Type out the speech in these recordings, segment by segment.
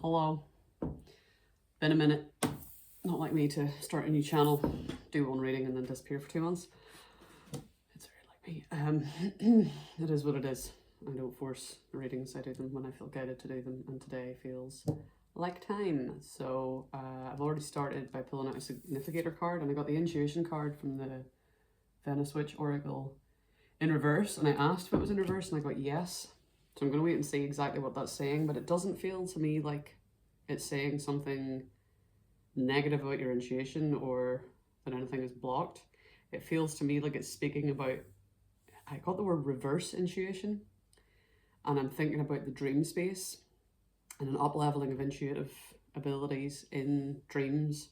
Hello. Been a minute. Not like me to start a new channel, do one reading and then disappear for 2 months. It's very like me. It is what it is. I don't force the readings, I do them when I feel guided to do them, and today feels like time. So I've already started by pulling out a significator card, and I got the intuition card from the Venice Witch Oracle in reverse, and I asked if it was in reverse and I got yes. So I'm going to wait and see exactly what that's saying, but it doesn't feel to me like it's saying something negative about your intuition or that anything is blocked. It feels to me like it's speaking about, I got the word reverse intuition, and I'm thinking about the dream space and an up-leveling of intuitive abilities in dreams,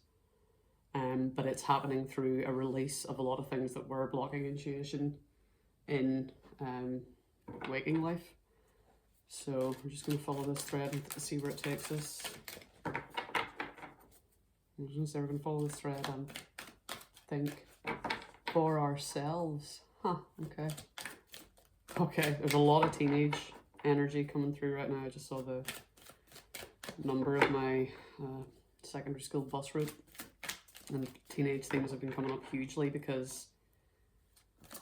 but it's happening through a release of a lot of things that were blocking intuition in waking life. So we're just going to follow this thread and see where it takes us. I'm just going to say we're going to follow this thread and think for ourselves. Huh, okay. Okay, there's a lot of teenage energy coming through right now. I just saw the number of my secondary school bus route, and teenage themes have been coming up hugely because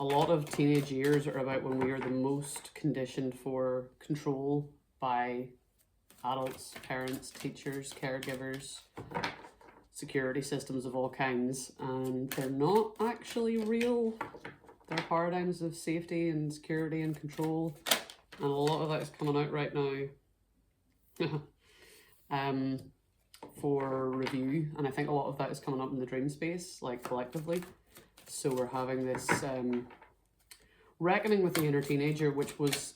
a lot of teenage years are about when we are the most conditioned for control by adults, parents, teachers, caregivers, security systems of all kinds, and they're not actually real. They're paradigms of safety and security and control, and a lot of that is coming out right now for review, and I think a lot of that is coming up in the dream space, like collectively. So we're having this reckoning with the inner teenager, which was,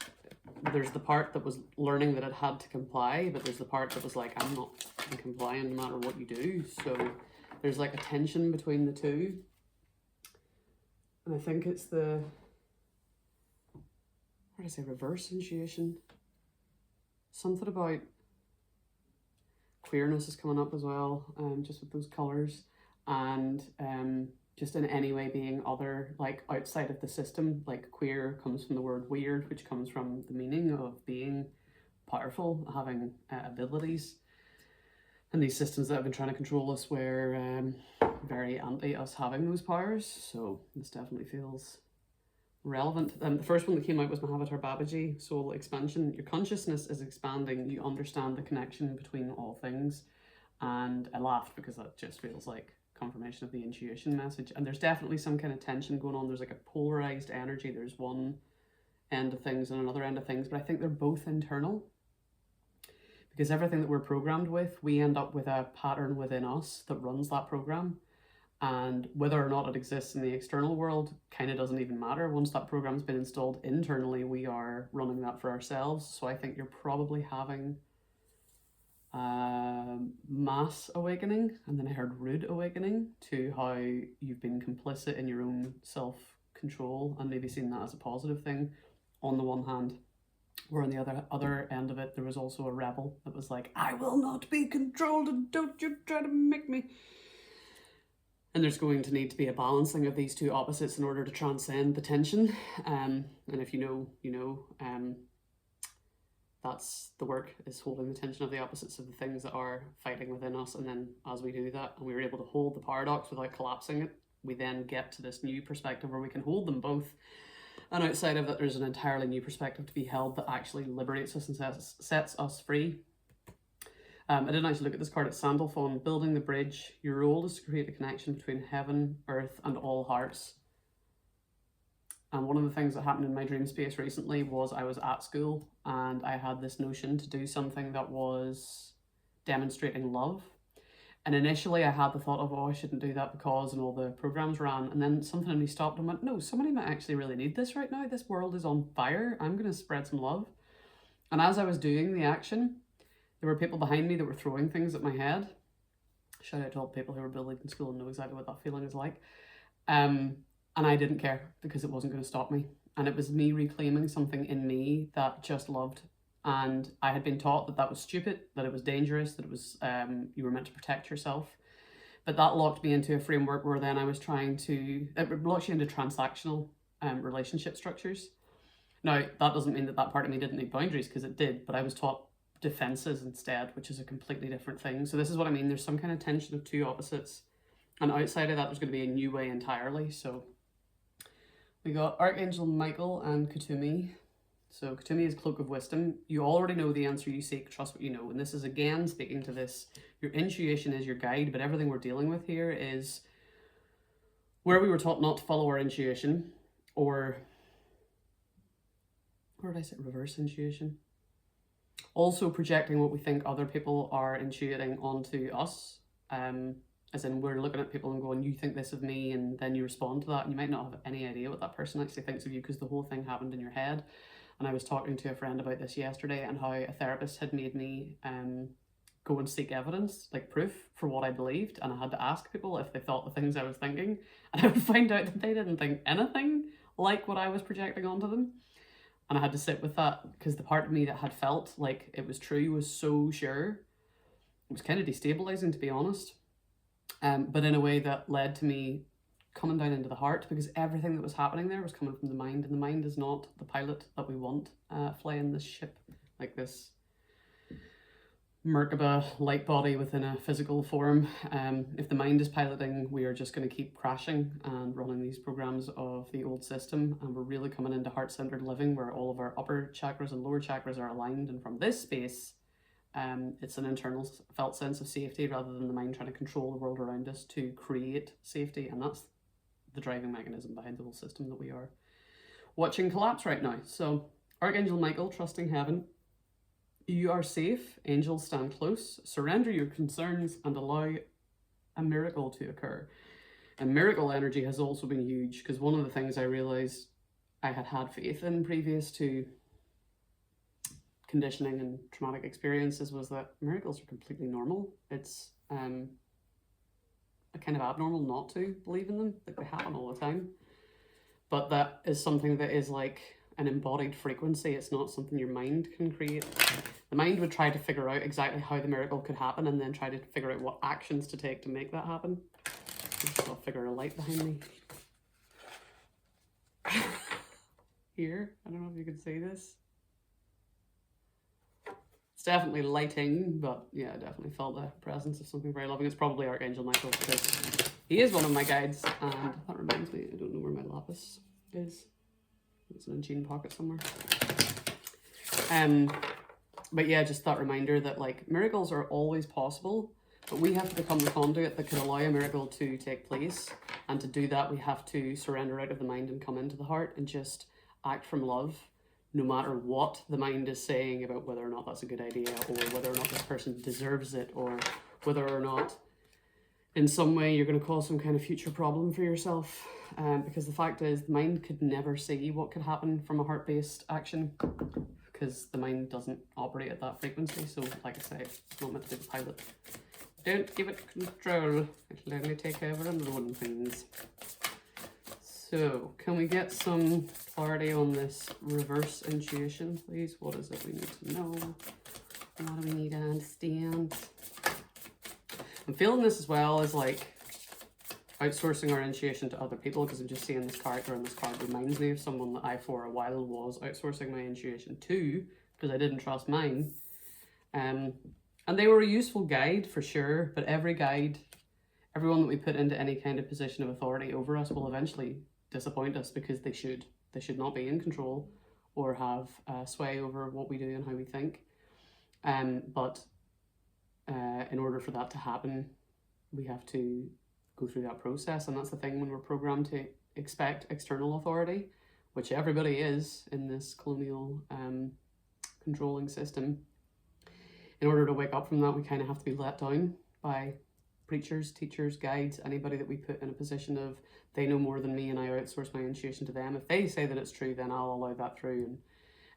there's the part that was learning that it had to comply, but there's the part that was like, I'm not complying no matter what you do. So there's like a tension between the two. And I think it's the, what did I say, reverse intuition? Something about queerness is coming up as well, just with those colours, and just in any way being other, like outside of the system. Like queer comes from the word weird, which comes from the meaning of being powerful, having abilities. And these systems that have been trying to control us were very anti us having those powers. So this definitely feels relevant. The first one that came out was Mahavatar Babaji, Soul Expansion. Your consciousness is expanding. You understand the connection between all things. And I laughed because that just feels like confirmation of the intuition message. And there's definitely some kind of tension going on. There's like a polarized energy. There's one end of things and another end of things, but I think they're both internal, because everything that we're programmed with, we end up with a pattern within us that runs that program. And whether or not it exists in the external world kind of doesn't even matter. Once that program's been installed internally, we are running that for ourselves. So I think you're probably having mass awakening, and then I heard rude awakening to how you've been complicit in your own self-control and maybe seen that as a positive thing on the one hand, where on the other end of it there was also a rebel that was like, I will not be controlled and don't you try to make me. And there's going to need to be a balancing of these two opposites in order to transcend the tension. And if you know, you know, that's the work, is holding the tension of the opposites of the things that are fighting within us. And then as we do that, and we were able to hold the paradox without collapsing it, we then get to this new perspective where we can hold them both. And outside of that, there's an entirely new perspective to be held that actually liberates us and sets us free. I didn't actually look at this card. It's Sandalphon, building the bridge. Your role is to create a connection between heaven, earth, and all hearts. And one of the things that happened in my dream space recently was I was at school and I had this notion to do something that was demonstrating love. And initially I had the thought of, oh, I shouldn't do that because, and all the programs ran. And then something in me stopped and went, no, somebody might actually really need this right now. This world is on fire. I'm going to spread some love. And as I was doing the action, there were people behind me that were throwing things at my head. Shout out to all the people who were bullied in school and know exactly what that feeling is like. And I didn't care because it wasn't going to stop me. And it was me reclaiming something in me that just loved. And I had been taught that that was stupid, that it was dangerous, that it was, you were meant to protect yourself. But that locked me into a framework where then I was trying to, it locks you into transactional relationship structures. Now, that doesn't mean that that part of me didn't need boundaries, because it did, but I was taught defenses instead, which is a completely different thing. So this is what I mean. There's some kind of tension of two opposites. And outside of that, there's going to be a new way entirely. So we got Archangel Michael and Kutumi. So Kutumi is Cloak of Wisdom. You already know the answer you seek, trust what you know. And this is again speaking to this. Your intuition is your guide, but everything we're dealing with here is where we were taught not to follow our intuition, or did I say reverse intuition? Also projecting what we think other people are intuiting onto us. As in, we're looking at people and going, you think this of me, and then you respond to that, and you might not have any idea what that person actually thinks of you because the whole thing happened in your head. And I was talking to a friend about this yesterday, and how a therapist had made me go and seek evidence, like proof for what I believed, and I had to ask people if they thought the things I was thinking, and I would find out that they didn't think anything like what I was projecting onto them. And I had to sit with that, because the part of me that had felt like it was true was so sure. It was kind of destabilizing, to be honest. But in a way that led to me coming down into the heart, because everything that was happening there was coming from the mind, and the mind is not the pilot that we want flying this ship, like this Merkaba light body within a physical form. If the mind is piloting, we are just going to keep crashing and running these programs of the old system, and we're really coming into heart-centered living, where all of our upper chakras and lower chakras are aligned, and from this space it's an internal felt sense of safety, rather than the mind trying to control the world around us to create safety. And that's the driving mechanism behind the whole system that we are watching collapse right now. So Archangel Michael, trusting heaven. You are safe. Angels stand close. Surrender your concerns and allow a miracle to occur. And miracle energy has also been huge, because one of the things I realized I had faith in previous to conditioning and traumatic experiences was that miracles are completely normal. It's a kind of abnormal not to believe in them. Like, they happen all the time. But that is something that is like an embodied frequency. It's not something your mind can create. The mind would try to figure out exactly how the miracle could happen, and then try to figure out what actions to take to make that happen. I'll figure a light behind me. Here, I don't know if you can see this. It's definitely lighting, but yeah, I definitely felt the presence of something very loving. It's probably Archangel Michael, because he is one of my guides. And that reminds me, I don't know where my lapis is. It's in a jean pocket somewhere. But yeah, just that reminder that like miracles are always possible, but we have to become the conduit that could allow a miracle to take place. And to do that, we have to surrender out of the mind and come into the heart and just act from love, no matter what the mind is saying about whether or not that's a good idea, or whether or not this person deserves it, or whether or not in some way you're going to cause some kind of future problem for yourself. Because the fact is, the mind could never see what could happen from a heart-based action, because the mind doesn't operate at that frequency. So like I say, it's not meant to be the pilot. Don't give it control. It'll only take over and ruin things. So can we get some clarity on this reverse intuition, please? What is it we need to know? What do we need to understand? I'm feeling this as well as like outsourcing our intuition to other people, because I'm just seeing this character, and this card reminds me of someone that I for a while was outsourcing my intuition to, because I didn't trust mine. And they were a useful guide for sure, but every guide, everyone that we put into any kind of position of authority over us will eventually disappoint us, because they should not be in control or have sway over what we do and how we think. But in order for that to happen, we have to go through that process. And that's the thing when we're programmed to expect external authority, which everybody is in this colonial controlling system. In order to wake up from that, we kind of have to be let down by preachers, teachers, guides, anybody that we put in a position of they know more than me and I outsource my intuition to them. If they say that it's true, then I'll allow that through. And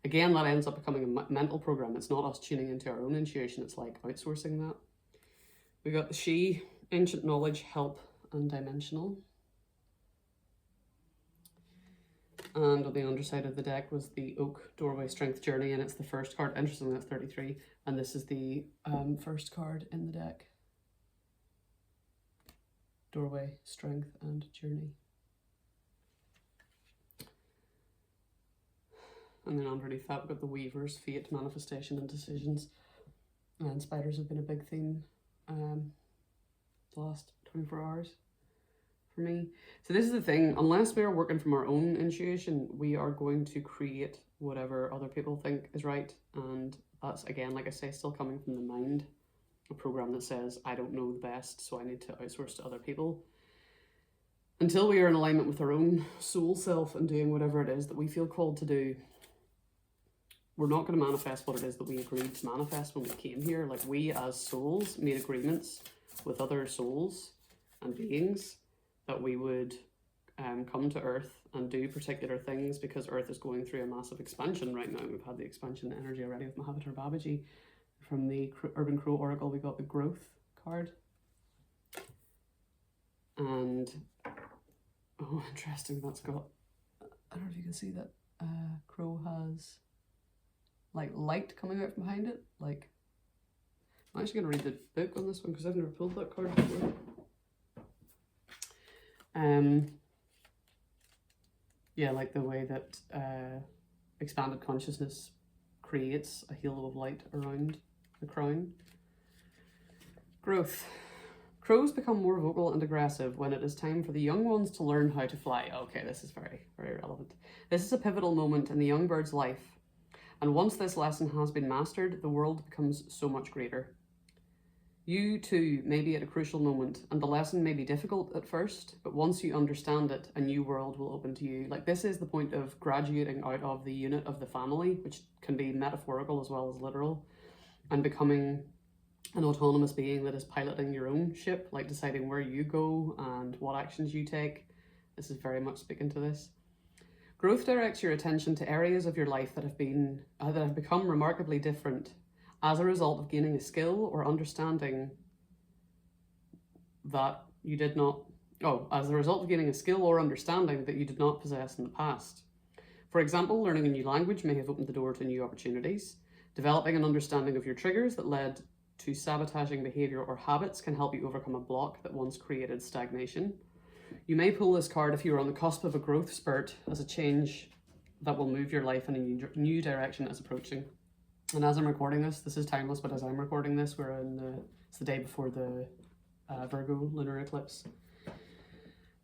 again, that ends up becoming a mental program. It's not us tuning into our own intuition. It's like outsourcing that. We got the she, ancient knowledge, help, and dimensional. And on the underside of the deck was the oak, doorway, strength, journey, and it's the first card. Interestingly, that's 33, and this is the first card in the deck. Doorway, strength, and journey. And then underneath that, we've got the weavers, fate, manifestation, and decisions. And spiders have been a big theme the last 24 hours for me. So this is the thing, unless we're working from our own intuition, we are going to create whatever other people think is right. And that's, again, like I say, still coming from the mind. A program that says, I don't know the best, so I need to outsource to other people. Until we are in alignment with our own soul self and doing whatever it is that we feel called to do, we're not going to manifest what it is that we agreed to manifest when we came here. Like, we as souls made agreements with other souls and beings that we would come to Earth and do particular things, because Earth is going through a massive expansion right now. We've had the expansion energy already with Mahavishnu Babaji. From the Urban Crow Oracle, we got the growth card. And, oh, interesting, that's got, I don't know if you can see that crow has like light coming out from behind it. Like, I'm actually going to read the book on this one because I've never pulled that card before. Yeah, like the way that expanded consciousness creates a halo of light around the crown. Growth. Crows become more vocal and aggressive when it is time for the young ones to learn how to fly. Okay, this is very, very relevant. This is a pivotal moment in the young bird's life. And once this lesson has been mastered, the world becomes so much greater. You too may be at a crucial moment, and the lesson may be difficult at first, but once you understand it, a new world will open to you. Like, this is the point of graduating out of the unit of the family, which can be metaphorical as well as literal, and becoming an autonomous being that is piloting your own ship, like deciding where you go and what actions you take. This is very much speaking to this. Growth directs your attention to areas of your life that have become remarkably different as a result of gaining a skill or understanding that you did not, as a result of gaining a skill or understanding that you did not possess in the past. For example, learning a new language may have opened the door to new opportunities. Developing an understanding of your triggers that led to sabotaging behavior or habits can help you overcome a block that once created stagnation. You may pull this card if you are on the cusp of a growth spurt, as a change that will move your life in a new direction is approaching. And as I'm recording this, this is timeless, but as I'm recording this, it's the day before the Virgo lunar eclipse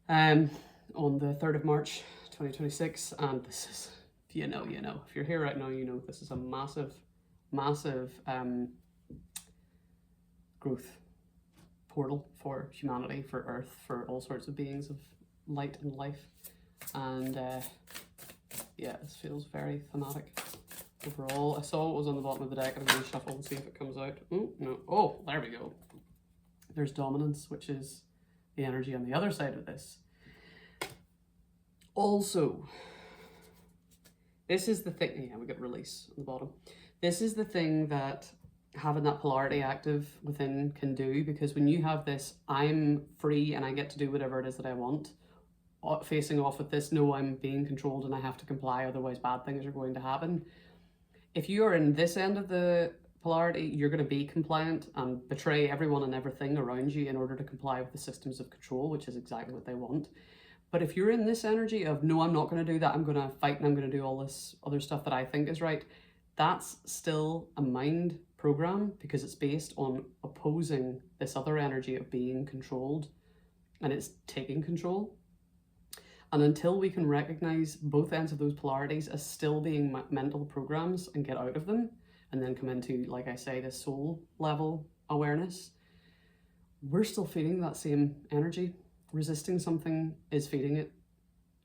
on the 3rd of March 2026. And this is, if you know, you know. If you're here right now, you know this is a massive, massive growth portal for humanity, for Earth, for all sorts of beings of light and life. And yeah, this feels very thematic overall. I saw what was on the bottom of the deck, and I'm going to shuffle and see if it comes out. Oh, no. Oh, there we go. There's dominance, which is the energy on the other side of this. Also, this is the thing, yeah, we get release on the bottom. This is the thing that having that polarity active within can do, because when you have this, I'm free and I get to do whatever it is that I want, facing off with this, no, I'm being controlled and I have to comply, otherwise bad things are going to happen. If you are in this end of the polarity, you're going to be compliant and betray everyone and everything around you in order to comply with the systems of control, which is exactly what they want. But if you're in this energy of, no, I'm not going to do that, I'm going to fight and I'm going to do all this other stuff that I think is right, that's still a mind program, because it's based on opposing this other energy of being controlled, and it's taking control. And until we can recognize both ends of those polarities as still being mental programs and get out of them, and then come into, like I say, this soul level awareness, we're still feeding that same energy. Resisting something is feeding it,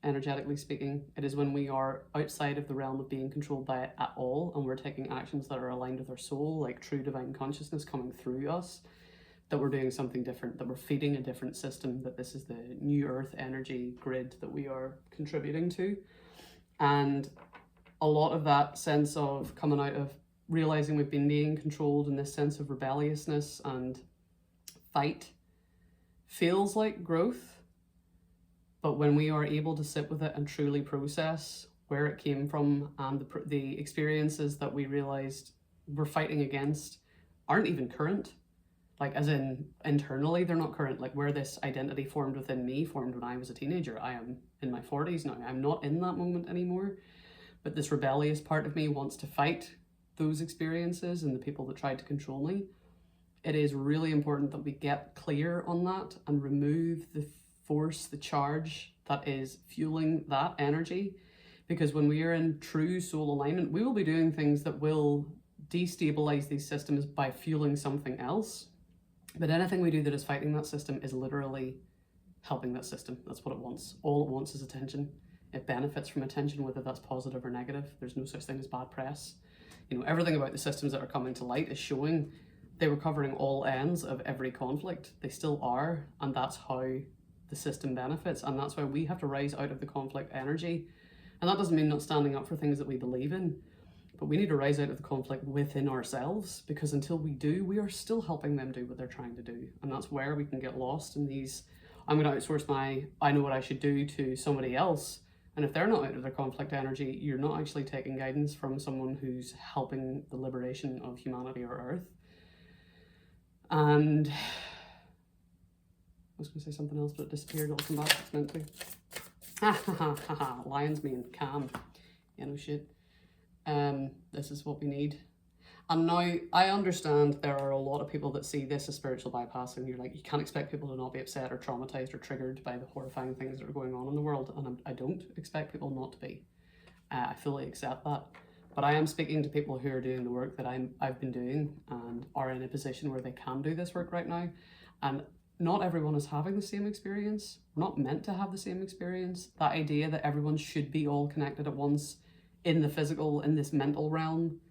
energetically speaking. It is when we are outside of the realm of being controlled by it at all, and we're taking actions that are aligned with our soul, like true divine consciousness coming through us, that we're doing something different, that we're feeding a different system, that this is the new earth energy grid that we are contributing to. And a lot of that sense of coming out of realizing we've been being controlled, in this sense of rebelliousness and fight, feels like growth. But when we are able to sit with it and truly process where it came from, and the experiences that we realized we're fighting against aren't even current, like as in internally they're not current, like where this identity formed within me formed when I was a teenager. I am in my 40s now. I'm not in that moment anymore, but this rebellious part of me wants to fight those experiences and the people that tried to control me, it is really important that we get clear on that and remove the force, the charge that is fueling that energy. Because when we are in true soul alignment, we will be doing things that will destabilize these systems by fueling something else. But anything we do that is fighting that system is literally helping that system. That's what it wants. All it wants is attention. It benefits from attention, whether that's positive or negative. There's no such thing as bad press. You know, everything about the systems that are coming to light is showing they were covering all ends of every conflict. They still are, and that's how the system benefits, and that's why we have to rise out of the conflict energy. And that doesn't mean not standing up for things that we believe in, but we need to rise out of the conflict within ourselves, because until we do, we are still helping them do what they're trying to do. And that's where we can get lost in these, I'm going to outsource my, I know what I should do to somebody else. And if they're not out of their conflict energy, you're not actually taking guidance from someone who's helping the liberation of humanity or Earth. And I was going to say something else, but it disappeared. It'll come back. It's meant to. Ha ha ha ha ha. Lions mean calm. Yeah, no shit. This is what we need. And now I understand there are a lot of people that see this as spiritual bypassing. You're like, you can't expect people to not be upset or traumatized or triggered by the horrifying things that are going on in the world. And I don't expect people not to be. I fully accept that. But I am speaking to people who are doing the work that I've been doing and are in a position where they can do this work right now. And not everyone is having the same experience. We're not meant to have the same experience. That idea that everyone should be all connected at once in the physical, in this mental realm,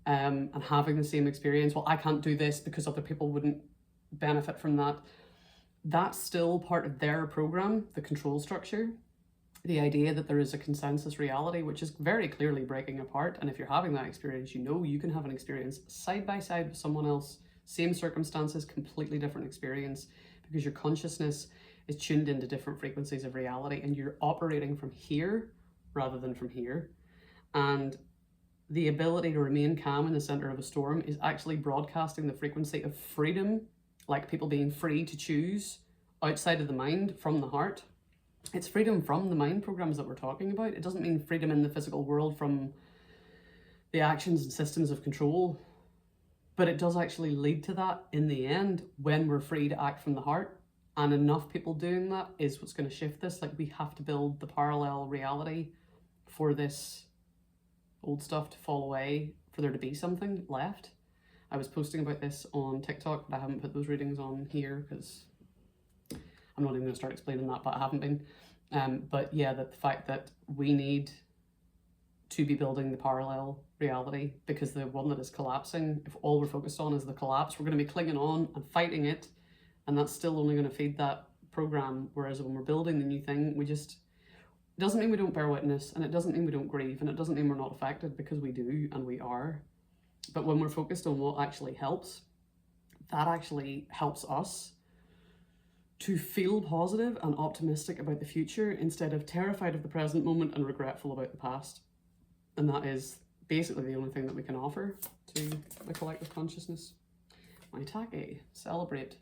and having the same experience. Well, I can't do this because other people wouldn't benefit from that. That's still part of their program, the control structure. The idea that there is a consensus reality, which is very clearly breaking apart. And if you're having that experience, you know you can have an experience side by side with someone else, same circumstances, completely different experience, because your consciousness is tuned into different frequencies of reality and you're operating from here rather than from here. And the ability to remain calm in the center of a storm is actually broadcasting the frequency of freedom, like people being free to choose outside of the mind from the heart. It's freedom from the mind programs that we're talking about. It doesn't mean freedom in the physical world from the actions and systems of control, but it does actually lead to that in the end when we're free to act from the heart. And enough people doing that is what's going to shift this. Like, we have to build the parallel reality for this old stuff to fall away, for there to be something left. I was posting about this on TikTok, but I haven't put those readings on here because I'm not even going to start explaining that, but I haven't been. But yeah, the fact that we need to be building the parallel reality, because the one that is collapsing, if all we're focused on is the collapse, we're going to be clinging on and fighting it, and that's still only going to feed that program. Whereas when we're building the new thing, it doesn't mean we don't bear witness, and it doesn't mean we don't grieve, and it doesn't mean we're not affected, because we do, and we are. But when we're focused on what actually helps, that actually helps us to feel positive and optimistic about the future instead of terrified of the present moment and regretful about the past. And that is basically the only thing that we can offer to the collective consciousness. Maitake, celebrate.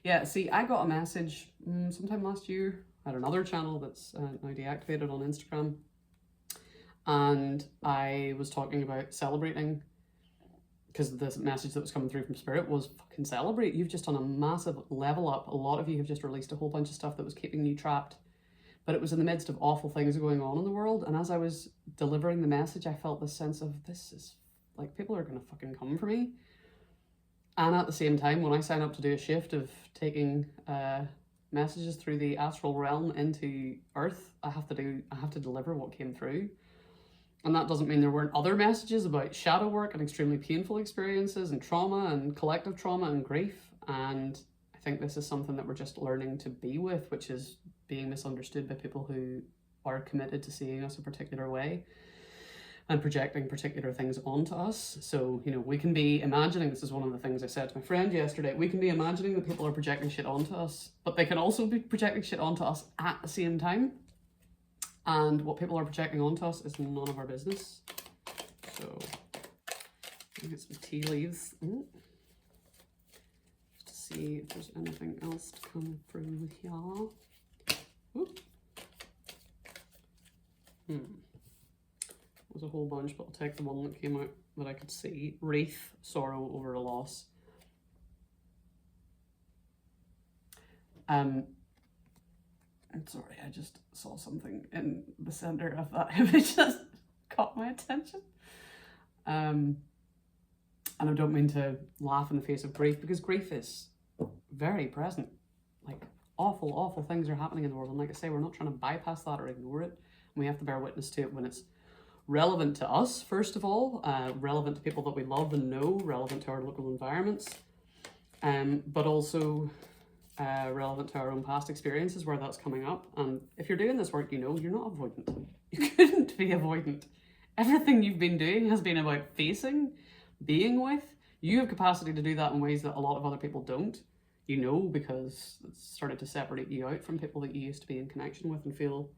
Yeah, see, I got a message sometime last year at another channel that's now deactivated on Instagram. And I was talking about celebrating, because the message that was coming through from Spirit was fucking celebrate. You've just done a massive level up. A lot of you have just released a whole bunch of stuff that was keeping you trapped. But it was in the midst of awful things going on in the world. And as I was delivering the message, I felt this sense of, this is like, people are going to fucking come for me. And at the same time, when I sign up to do a shift of taking messages through the astral realm into Earth, I have to deliver what came through. And that doesn't mean there weren't other messages about shadow work and extremely painful experiences and trauma and collective trauma and grief. And I think this is something that we're just learning to be with, which is being misunderstood by people who are committed to seeing us a particular way and projecting particular things onto us. So, you know, we can be imagining, this is one of the things I said to my friend yesterday, we can be imagining that people are projecting shit onto us, but they can also be projecting shit onto us at the same time. And what people are projecting onto us is none of our business. So, I'll get some tea leaves. Just to see if there's anything else to come through here. There's a whole bunch, but I'll take the one that came out that I could see. Wreath, sorrow over a loss. I'm sorry, I just saw something in the center of that image that caught my attention. And I don't mean to laugh in the face of grief, because grief is very present. Like, awful, awful things are happening in the world. And like I say, we're not trying to bypass that or ignore it. We have to bear witness to it when it's relevant to us, first of all, relevant to people that we love and know, relevant to our local environments, but also relevant to our own past experiences where that's coming up. And if you're doing this work, you know you're not avoidant. You couldn't be avoidant. Everything you've been doing has been about facing, being with. You have capacity to do that in ways that a lot of other people don't. You know, because it's started to separate you out from people that you used to be in connection with and feel,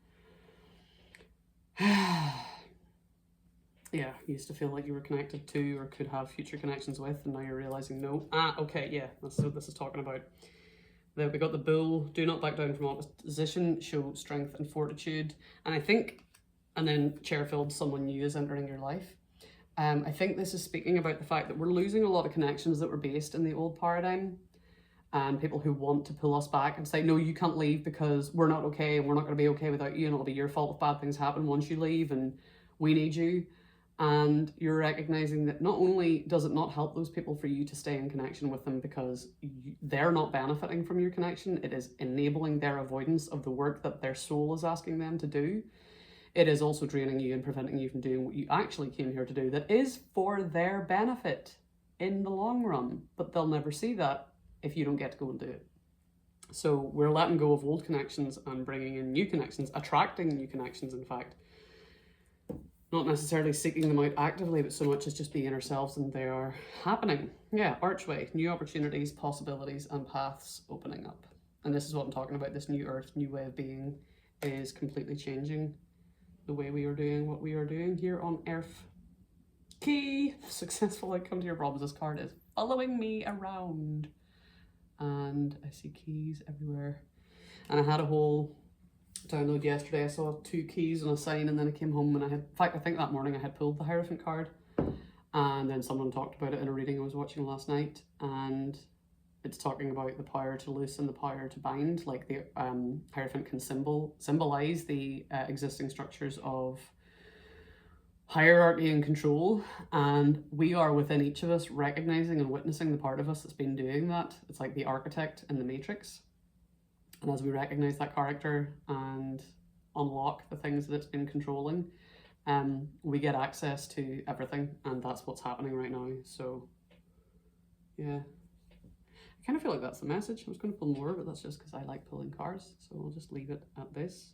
yeah, you used to feel like you were connected to or could have future connections with, and now you're realizing no. Okay, yeah, that's what this is talking about. We got the bull, do not back down from opposition, show strength and fortitude. And I think, and then chair-filled, someone new is entering your life. I think this is speaking about the fact that we're losing a lot of connections that were based in the old paradigm, and people who want to pull us back and say, no, you can't leave because we're not okay and we're not going to be okay without you, and it'll be your fault if bad things happen once you leave and we need you. And you're recognizing that not only does it not help those people for you to stay in connection with them because they're not benefiting from your connection, it is enabling their avoidance of the work that their soul is asking them to do. It is also draining you and preventing you from doing what you actually came here to do, that is for their benefit in the long run, but they'll never see that if you don't get to go and do it. So we're letting go of old connections and bringing in new connections, attracting new connections, in fact. Not necessarily seeking them out actively, but so much as just being ourselves, and they are happening. Yeah, archway, new opportunities, possibilities, and paths opening up. And this is what I'm talking about. This new earth, new way of being is completely changing the way we are doing what we are doing here on earth. Key, successful outcome to your problems. This card is following me around. And I see keys everywhere. And I had a whole download yesterday. I saw 2 keys on a sign, and then I came home and I had, in fact, I think that morning I had pulled the Hierophant card, and then someone talked about it in a reading I was watching last night, and it's talking about the power to loose and the power to bind. Like the Hierophant can symbolize the existing structures of hierarchy and control, and we are within each of us recognizing and witnessing the part of us that's been doing that. It's like the architect in the Matrix. And as we recognize that character and unlock the things that it's been controlling, we get access to everything, and that's what's happening right now. So, yeah. I kind of feel like that's the message. I was going to pull more, but that's just because I like pulling cards, so I'll just leave it at this.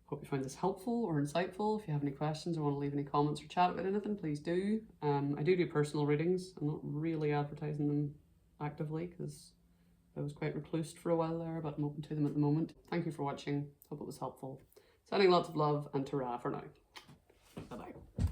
Hope you find this helpful or insightful. If you have any questions or want to leave any comments or chat about anything, please do. I do personal readings. I'm not really advertising them actively because I was quite reclused for a while there, but I'm open to them at the moment. Thank you for watching. Hope it was helpful. Sending lots of love and ta-ra for now. Bye-bye.